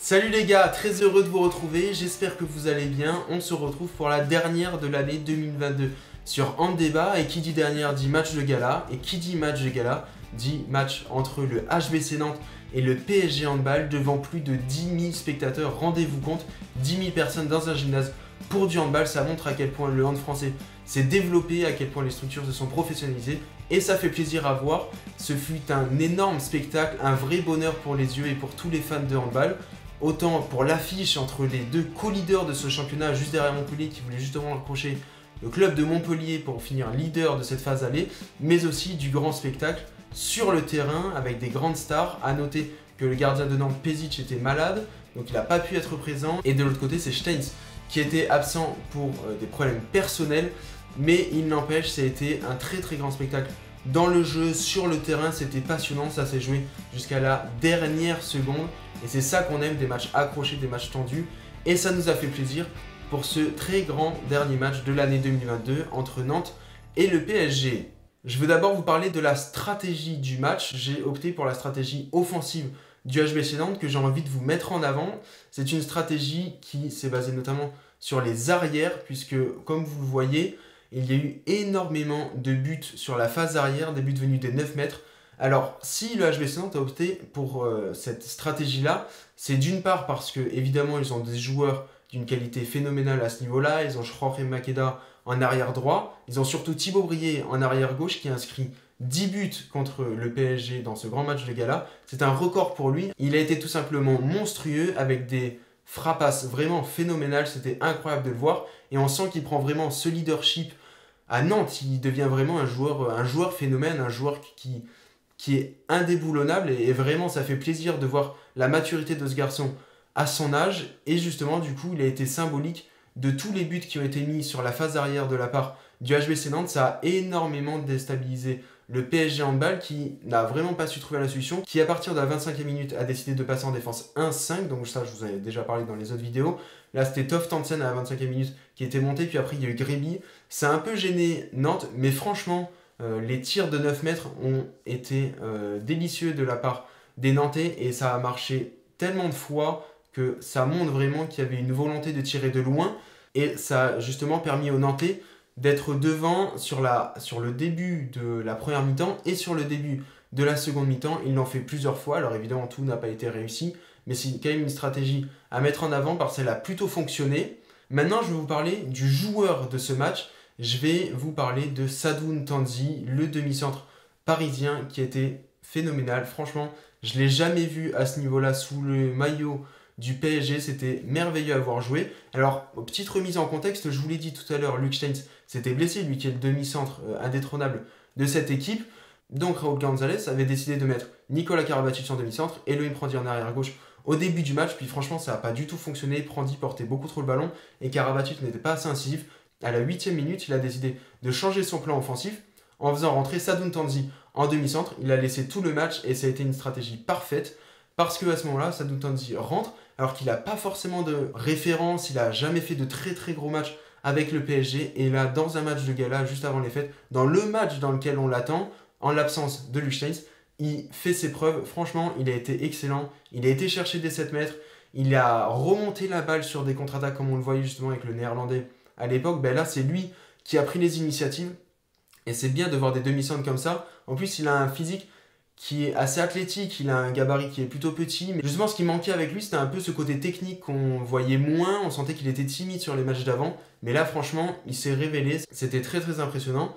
Salut les gars, très heureux de vous retrouver, j'espère que vous allez bien. On se retrouve pour la dernière de l'année 2022 sur Handébat. Et qui dit dernière dit match de gala. Et qui dit match de gala dit match entre le HBC Nantes et le PSG Handball devant plus de 10 000 spectateurs. Rendez-vous compte, 10 000 personnes dans un gymnase pour du handball. Ça montre à quel point le hand français s'est développé, à quel point les structures se sont professionnalisées. Et ça fait plaisir à voir. Ce fut un énorme spectacle, un vrai bonheur pour les yeux et pour tous les fans de handball. Autant pour l'affiche entre les deux co-leaders de ce championnat juste derrière Montpellier qui voulait justement accrocher le club de Montpellier pour finir leader de cette phase aller, mais aussi du grand spectacle sur le terrain avec des grandes stars. À noter que le gardien de Nantes, Pezic, était malade, donc il n'a pas pu être présent. Et de l'autre côté, c'est Steins qui était absent pour des problèmes personnels, mais il n'empêche, ça a été un très grand spectacle. Dans le jeu, sur le terrain, c'était passionnant, ça s'est joué jusqu'à la dernière seconde. Et c'est ça qu'on aime, des matchs accrochés, des matchs tendus. Et ça nous a fait plaisir pour ce très grand dernier match de l'année 2022 entre Nantes et le PSG. Je veux d'abord vous parler de la stratégie du match. J'ai opté pour la stratégie offensive du HBC Nantes que j'ai envie de vous mettre en avant. C'est une stratégie qui s'est basée notamment sur les arrières, puisque comme vous le voyez, il y a eu énormément de buts sur la phase arrière, des buts venus des 9 mètres. Alors, si le HBC Nantes a opté pour cette stratégie-là, c'est d'une part parce que, évidemment, ils ont des joueurs d'une qualité phénoménale à ce niveau-là. Ils ont Jorge Makeda en arrière droit. Ils ont surtout Thibaut Brié en arrière gauche qui a inscrit 10 buts contre le PSG dans ce grand match de gala. C'est un record pour lui. Il a été tout simplement monstrueux avec des frappasses vraiment phénoménales. C'était incroyable de le voir. Et on sent qu'il prend vraiment ce leadership à Nantes. Il devient vraiment un joueur phénomène, un joueur qui est indéboulonnable. Et vraiment, ça fait plaisir de voir la maturité de ce garçon à son âge. Et justement, du coup, il a été symbolique de tous les buts qui ont été mis sur la phase arrière de la part du HBC Nantes. Ça a énormément déstabilisé le PSG Handball qui n'a vraiment pas su trouver la solution, qui à partir de la 25e minute a décidé de passer en défense 1-5, donc ça je vous avais déjà parlé dans les autres vidéos. Là c'était Toft Tansen à la 25e minute qui était monté, puis après il y a eu Gréby. Ça a un peu gêné Nantes, mais franchement les tirs de 9 mètres ont été délicieux de la part des Nantais et ça a marché tellement de fois que ça montre vraiment qu'il y avait une volonté de tirer de loin et ça a justement permis aux Nantais d'être devant sur le début de la première mi-temps et sur le début de la seconde mi-temps. Ils l'ont fait plusieurs fois, alors évidemment tout n'a pas été réussi, mais c'est quand même une stratégie à mettre en avant parce qu'elle a plutôt fonctionné. Maintenant je vais vous parler du joueur de ce match, je vais vous parler de Sadoun Tanzi, le demi-centre parisien qui était phénoménal. Franchement, je ne l'ai jamais vu à ce niveau-là sous le maillot du PSG, c'était merveilleux à voir jouer. Alors, petite remise en contexte, je vous l'ai dit tout à l'heure, Luc Steins s'était blessé, lui qui est le demi-centre indétrônable de cette équipe. Donc Raúl González avait décidé de mettre Nicolas Karabatic en demi-centre et Elohim Prandi en arrière-gauche au début du match. Puis franchement, ça n'a pas du tout fonctionné. Prandi portait beaucoup trop le ballon et Karabatic n'était pas assez incisif. À la 8e minute, il a décidé de changer son plan offensif en faisant rentrer Sadoun Tanzi en demi-centre. Il a laissé tout le match et ça a été une stratégie parfaite parce qu'à ce moment-là, Sadoun Tanzi rentre alors qu'il n'a pas forcément de référence, il n'a jamais fait de très gros matchs avec le PSG. Et là, dans un match de gala, juste avant les fêtes, dans le match dans lequel on l'attend, en l'absence de Luc Steins, il fait ses preuves. Franchement, il a été excellent. Il a été chercher des 7 mètres. Il a remonté la balle sur des contre-attaques comme on le voyait justement avec le néerlandais à l'époque. Ben là, c'est lui qui a pris les initiatives. Et c'est bien de voir des demi-centres comme ça. En plus, il a un physique qui est assez athlétique, il a un gabarit qui est plutôt petit, mais justement ce qui manquait avec lui c'était un peu ce côté technique qu'on voyait moins, on sentait qu'il était timide sur les matchs d'avant, mais là franchement il s'est révélé, c'était très impressionnant,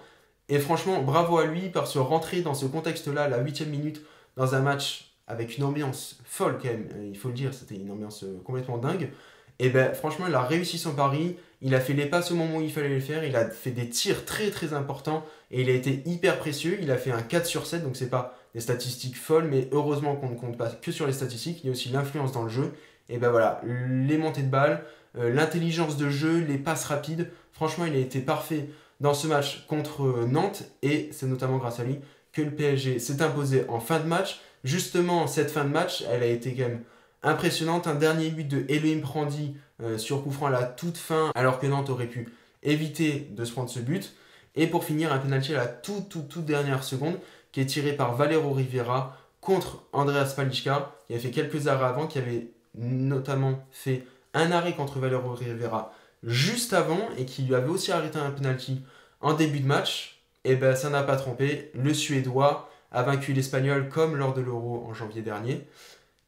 et franchement bravo à lui parce que rentrer dans ce contexte-là, à la 8e minute, dans un match avec une ambiance folle quand même, il faut le dire, c'était une ambiance complètement dingue, et ben franchement il a réussi son pari, il a fait les passes au moment où il fallait les faire, il a fait des tirs très importants, et il a été hyper précieux, il a fait un 4/7, donc c'est pas des statistiques folles, mais heureusement qu'on ne compte pas que sur les statistiques, il y a aussi l'influence dans le jeu, et ben voilà, les montées de balles, l'intelligence de jeu, les passes rapides, franchement il a été parfait dans ce match contre Nantes, et c'est notamment grâce à lui que le PSG s'est imposé en fin de match. Justement, cette fin de match, elle a été quand même impressionnante, un dernier but de Elohim Prandi sur coup franc à la toute fin, alors que Nantes aurait pu éviter de se prendre ce but, et pour finir, un penalty à la toute dernière seconde, qui est tiré par Valero Rivera contre Andreas Pališka, qui avait fait quelques arrêts avant, qui avait notamment fait un arrêt contre Valero Rivera juste avant et qui lui avait aussi arrêté un penalty en début de match, et ben ça n'a pas trompé. Le Suédois a vaincu l'Espagnol comme lors de l'Euro en janvier dernier.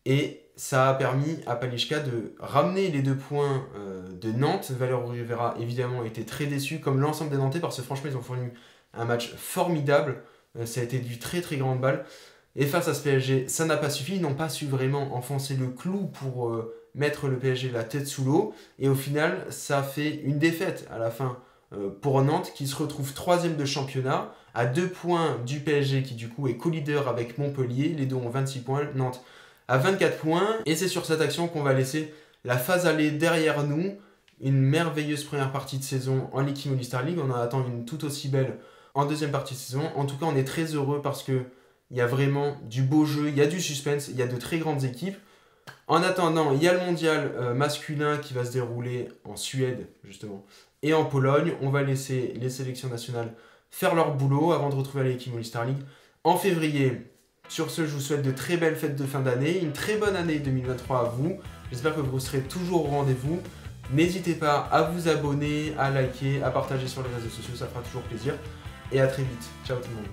Et ça a permis à Pališka de ramener les 2 points de Nantes. Valero Rivera, évidemment, a été très déçu, comme l'ensemble des Nantais, parce que franchement, ils ont fourni un match formidable. Ça a été du très très grand balle. Et face à ce PSG, ça n'a pas suffi. Ils n'ont pas su vraiment enfoncer le clou pour mettre le PSG la tête sous l'eau. Et au final, ça fait une défaite à la fin pour Nantes, qui se retrouve 3e de championnat, à 2 points du PSG, qui du coup est co-leader avec Montpellier. Les deux ont 26 points. Nantes à 24 points, et c'est sur cette action qu'on va laisser la phase aller derrière nous. Une merveilleuse première partie de saison en Ligue Movistar League, on en attend une tout aussi belle en deuxième partie de saison. En tout cas, on est très heureux parce qu'il y a vraiment du beau jeu, il y a du suspense, il y a de très grandes équipes. En attendant, il y a le mondial masculin qui va se dérouler en Suède, justement, et en Pologne. On va laisser les sélections nationales faire leur boulot avant de retrouver la Ligue Movistar League en février. Sur ce, je vous souhaite de très belles fêtes de fin d'année, une très bonne année 2023 à vous. J'espère que vous serez toujours au rendez-vous. N'hésitez pas à vous abonner, à liker, à partager sur les réseaux sociaux, ça fera toujours plaisir. Et à très vite. Ciao tout le monde.